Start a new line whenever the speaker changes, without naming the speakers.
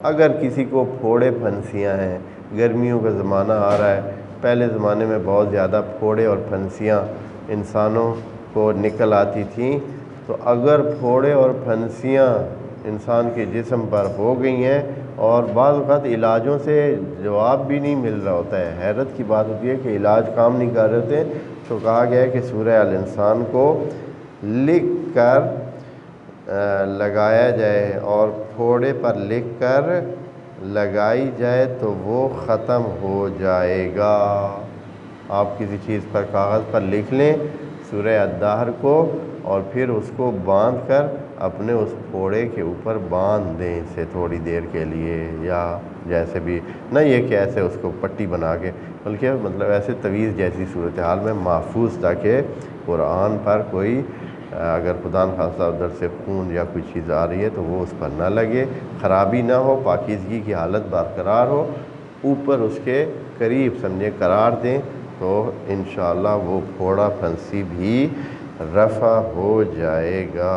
اگر کسی کو پھوڑے پھنسیاں ہیں، گرمیوں کا زمانہ آ رہا ہے، پہلے زمانے میں بہت زیادہ پھوڑے اور پھنسیاں انسانوں کو نکل آتی تھیں، تو اگر پھوڑے اور پھنسیاں انسان کے جسم پر ہو گئی ہیں اور بعض اوقات علاجوں سے جواب بھی نہیں مل رہا ہوتا ہے، حیرت کی بات ہوتی ہے کہ علاج کام نہیں کر رہے ہوتے، تو کہا گیا ہے کہ سورہ الانسان کو لکھ کر لگایا جائے اور پھوڑے پر لکھ کر لگائی جائے تو وہ ختم ہو جائے گا۔ آپ کسی چیز پر کاغذ پر لکھ لیں سورہ الدہر کو اور پھر اس کو باندھ کر اپنے اس پھوڑے کے اوپر باندھ دیں اسے تھوڑی دیر کے لیے، یا جیسے بھی، نہ یہ کہ ایسے اس کو پٹی بنا کے، بلکہ مطلب ایسے تویز جیسی صورتحال میں محفوظ، تاکہ قرآن پر کوئی اگر خدا نخواستہ ادھر سے خون یا کوئی چیز آ رہی ہے تو وہ اس پر نہ لگے، خرابی نہ ہو، پاکیزگی کی حالت برقرار ہو، اوپر اس کے قریب سمجھے قرار دیں تو انشاءاللہ وہ پھوڑا پھنسی بھی رفع ہو جائے گا۔